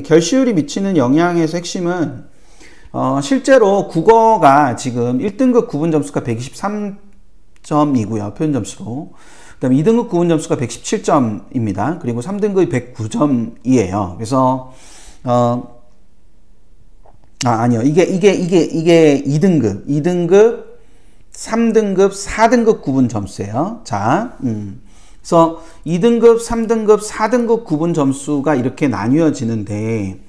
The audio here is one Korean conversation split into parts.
결시율이 미치는 영향에서 핵심은 실제로 국어가 지금 1등급 구분 점수가 123점이고요. 표현 점수로. 그 다음에 2등급 구분 점수가 117점입니다. 그리고 3등급이 109점이에요. 그래서 아니요. 이게 2등급, 3등급, 4등급 구분 점수예요. 자, 그래서 2등급, 3등급, 4등급 구분 점수가 이렇게 나뉘어지는데,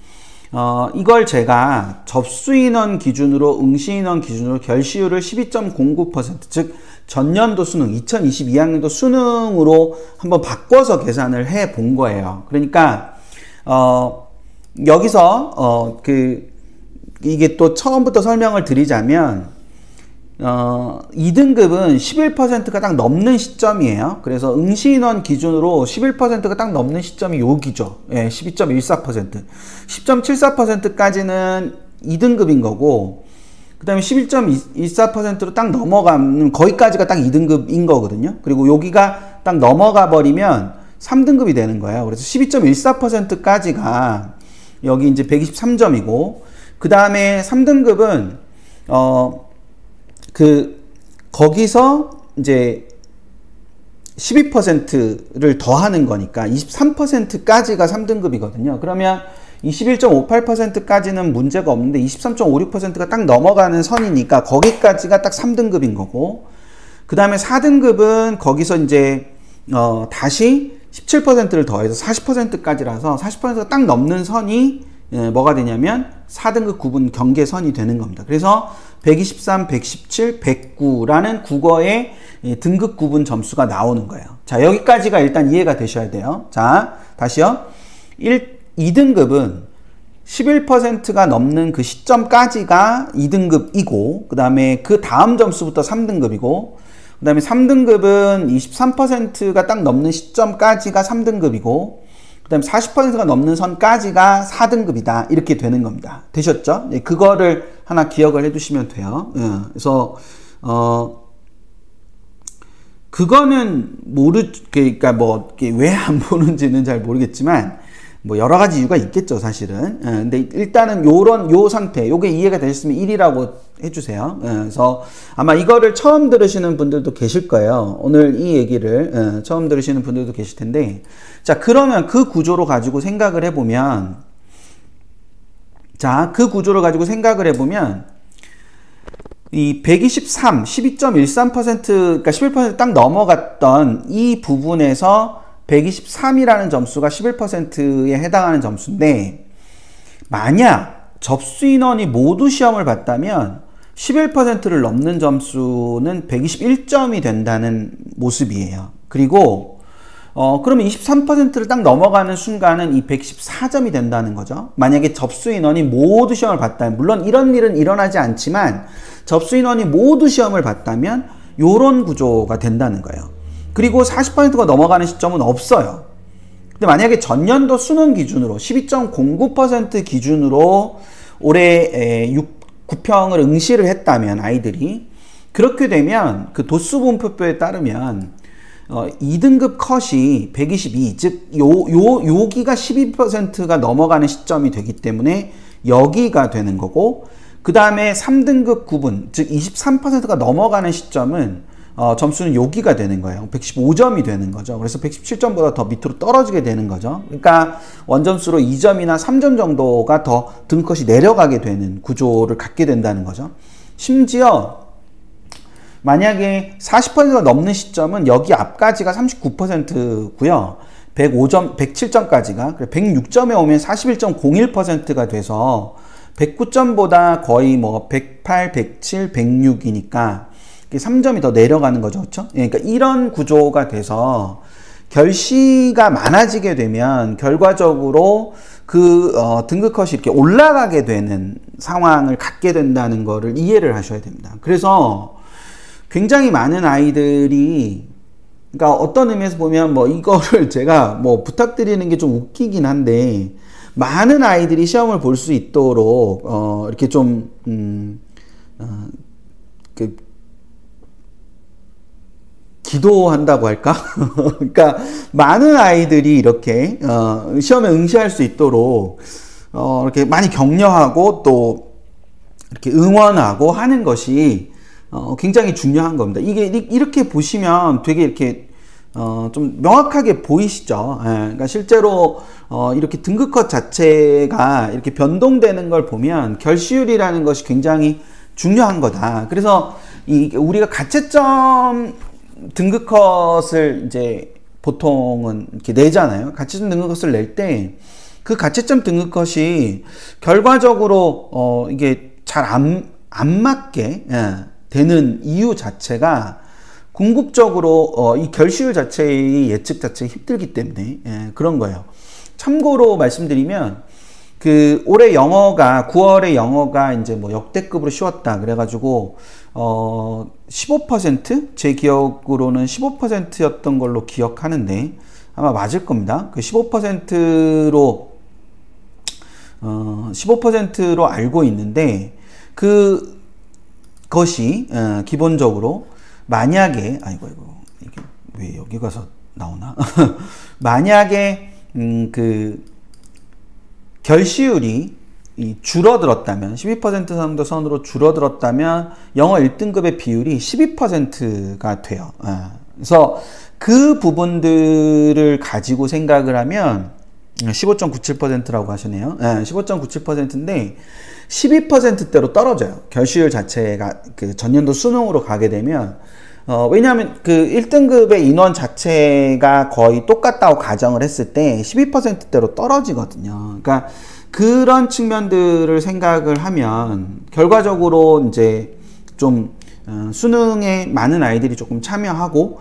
이걸 제가 접수인원 기준으로, 응시인원 기준으로 결시율을 12.09%, 즉, 전년도 수능, 2022학년도 수능으로 한번 바꿔서 계산을 해 본 거예요. 그러니까, 여기서, 이게 또 처음부터 설명을 드리자면, 2등급은 11%가 딱 넘는 시점이에요. 그래서 응시인원 기준으로 11%가 딱 넘는 시점이 여기죠. 예, 12.14%. 10.74%까지는 2등급인 거고, 그 다음에 11.24%로 딱 넘어가면 거기까지가 딱 2등급인 거거든요. 그리고 여기가 딱 넘어가 버리면 3등급이 되는 거예요. 그래서 12.14%까지가 여기 이제 123점이고, 그 다음에 3등급은, 거기서 이제 12%를 더하는 거니까 23%까지가 3등급이거든요. 그러면 21.58%까지는 문제가 없는데 23.56%가 딱 넘어가는 선이니까 거기까지가 딱 3등급인 거고, 그 다음에 4등급은 거기서 이제 다시 17%를 더해서 40%까지라서 40%가 딱 넘는 선이 뭐가 되냐면 4등급 구분 경계선이 되는 겁니다. 그래서 123, 117, 109라는 국어의 등급 구분 점수가 나오는 거예요. 자, 여기까지가 일단 이해가 되셔야 돼요. 자, 다시요. 2등급은 11%가 넘는 그 시점까지가 2등급이고, 그 다음에 그 다음 점수부터 3등급이고, 그 다음에 3등급은 23%가 딱 넘는 시점까지가 3등급이고, 그 다음에 40%가 넘는 선까지가 4등급이다. 이렇게 되는 겁니다. 되셨죠? 네, 그거를 하나 기억을 해 두시면 돼요. 예, 그래서, 그거는 그러니까 뭐, 왜 안 보는지는 잘 모르겠지만, 뭐 여러 가지 이유가 있겠죠, 사실은. 예, 근데 일단은 요 상태, 요게 이해가 되셨으면 1이라고 해주세요. 예, 그래서 아마 이거를 처음 들으시는 분들도 계실 거예요. 오늘 이 얘기를 처음 들으시는 분들도 계실 텐데, 자, 그러면 그 구조로 가지고 생각을 해보면, 이 123, 12.13%, 그러니까 11% 딱 넘어갔던 이 부분에서 123이라는 점수가 11%에 해당하는 점수인데, 만약 접수인원이 모두 시험을 봤다면 11%를 넘는 점수는 121점이 된다는 모습이에요. 그리고 그러면 23%를 딱 넘어가는 순간은 이 114점이 된다는 거죠. 만약에 접수인원이 모두 시험을 봤다면, 물론 이런 일은 일어나지 않지만 접수인원이 모두 시험을 봤다면 요런 구조가 된다는 거예요. 그리고 40%가 넘어가는 시점은 없어요. 근데 만약에 전년도 수능 기준으로 12.09% 기준으로 올해 9평을 응시를 했다면 아이들이, 그렇게 되면 그 도수 분포표에 따르면 2등급 컷이 122, 즉 여기가 12%가 넘어가는 시점이 되기 때문에 여기가 되는 거고, 그 다음에 3등급 구분, 즉 23%가 넘어가는 시점은 점수는 여기가 되는 거예요. 115점이 되는 거죠. 그래서 117점보다 더 밑으로 떨어지게 되는 거죠. 그러니까 원점수로 2점이나 3점 정도가 더 등급컷이 내려가게 되는 구조를 갖게 된다는 거죠. 심지어 만약에 40%가 넘는 시점은 여기 앞까지가 39%고요. 105점, 107점까지가 106점에 오면 41.01%가 돼서 109점보다 거의 뭐 108, 107, 106이니까 3점이 더 내려가는 거죠. 그렇죠? 그러니까 이런 구조가 돼서 결시가 많아지게 되면 결과적으로 그 등급컷이 이렇게 올라가게 되는 상황을 갖게 된다는 거를 이해를 하셔야 됩니다. 그래서 굉장히 많은 아이들이, 그러니까 어떤 의미에서 보면 뭐 이거를 제가 뭐 부탁드리는 게 좀 웃기긴 한데, 많은 아이들이 시험을 볼 수 있도록 이렇게 좀 기도한다고 할까? 그러니까 많은 아이들이 이렇게 시험에 응시할 수 있도록 이렇게 많이 격려하고 또 이렇게 응원하고 하는 것이 굉장히 중요한 겁니다. 이게 이렇게 보시면 되게 이렇게 좀 명확하게 보이시죠? 예, 그러니까 실제로 이렇게 등급컷 자체가 이렇게 변동되는 걸 보면 결시율이라는 것이 굉장히 중요한 거다. 그래서 우리가 가채점 등급컷을 이제 보통은 이렇게 내잖아요. 가채점 등급컷을 낼 때 그 가채점 등급컷이 결과적으로 이게 잘 안 맞게 되는 이유 자체가 궁극적으로 이 결시율 자체의 예측 자체가 힘들기 때문에 그런 거예요. 참고로 말씀드리면 그 올해 영어가 9월에 영어가 이제 뭐 역대급으로 쉬웠다 그래가지고 15% 제 기억으로는 15%였던 걸로 기억하는데 아마 맞을 겁니다. 그 15%로 알고 있는데 그것이 기본적으로 만약에 이게 왜 여기 가서 나오나? 만약에 그 결시율이 줄어들었다면 12% 정도 선으로 줄어들었다면 영어 1등급의 비율이 12%가 돼요. 그래서 그 부분들을 가지고 생각을 하면 15.97%라고 하시네요. 15.97%인데 12%대로 떨어져요. 결시율 자체가 그 전년도 수능으로 가게 되면 왜냐하면 그 1등급의 인원 자체가 거의 똑같다고 가정을 했을 때 12%대로 떨어지거든요. 그러니까 그런 측면들을 생각을 하면 결과적으로 이제 좀 수능에 많은 아이들이 조금 참여하고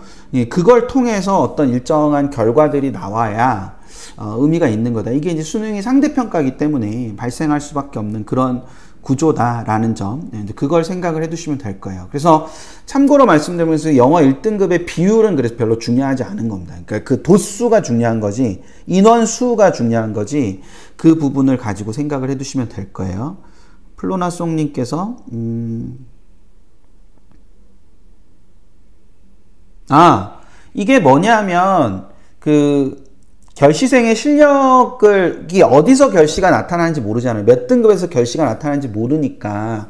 그걸 통해서 어떤 일정한 결과들이 나와야 의미가 있는 거다. 이게 이제 수능이 상대평가이기 때문에 발생할 수밖에 없는 그런 구조다라는 점, 그걸 생각을 해두시면 될 거예요. 그래서 참고로 말씀드리면서 영어 1등급의 비율은 그래서 별로 중요하지 않은 겁니다. 그러니까 그 도수가 중요한 거지, 인원수가 중요한 거지, 그 부분을 가지고 생각을 해두시면 될 거예요. 플로나송님께서 이게 뭐냐면 그 결시생의 실력이 어디서 결시가 나타나는지 모르잖아요. 몇 등급에서 결시가 나타나는지 모르니까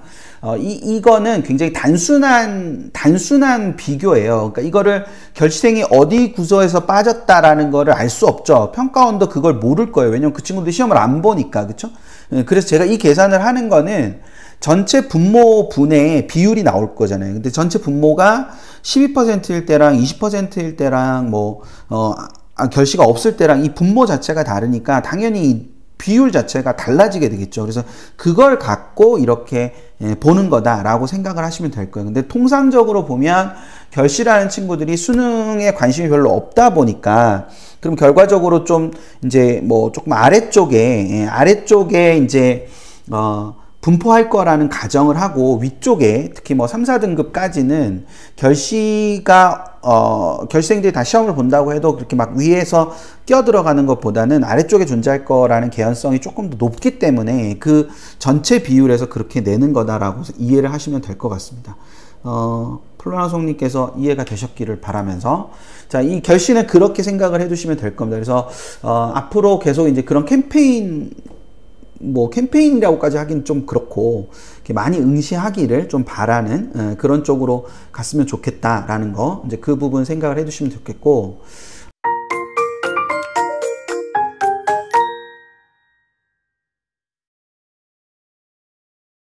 이거는 굉장히 단순한 비교예요. 그러니까 이거를 결시생이 어디 구조에서 빠졌다라는 거를 알 수 없죠. 평가원도 그걸 모를 거예요. 왜냐면 그 친구들이 시험을 안 보니까. 그렇죠? 그래서 제가 이 계산을 하는 거는 전체 분모 분의 비율이 나올 거잖아요. 근데 전체 분모가 12%일 때랑 20%일 때랑 결시가 없을 때랑 이 분모 자체가 다르니까 당연히 비율 자체가 달라지게 되겠죠. 그래서 그걸 갖고 이렇게 보는 거다라고 생각을 하시면 될 거예요. 근데 통상적으로 보면 결시라는 친구들이 수능에 관심이 별로 없다 보니까 그럼 결과적으로 좀 이제 조금 아래쪽에 이제 분포할 거라는 가정을 하고 위쪽에 특히 3, 4등급까지는 결시생들이 다 시험을 본다고 해도 그렇게 막 위에서 끼어들어가는 것보다는 아래쪽에 존재할 거라는 개연성이 조금 더 높기 때문에 그 전체 비율에서 그렇게 내는 거다라고 이해를 하시면 될 것 같습니다. 플로나송님께서 이해가 되셨기를 바라면서 자, 이 결시는 그렇게 생각을 해두시면 될 겁니다. 그래서 앞으로 계속 이제 그런 캠페인이라고까지 하긴 좀 그렇고 이렇게 많이 응시하기를 좀 바라는 그런 쪽으로 갔으면 좋겠다라는 거 이제 그 부분 생각을 해두시면 좋겠고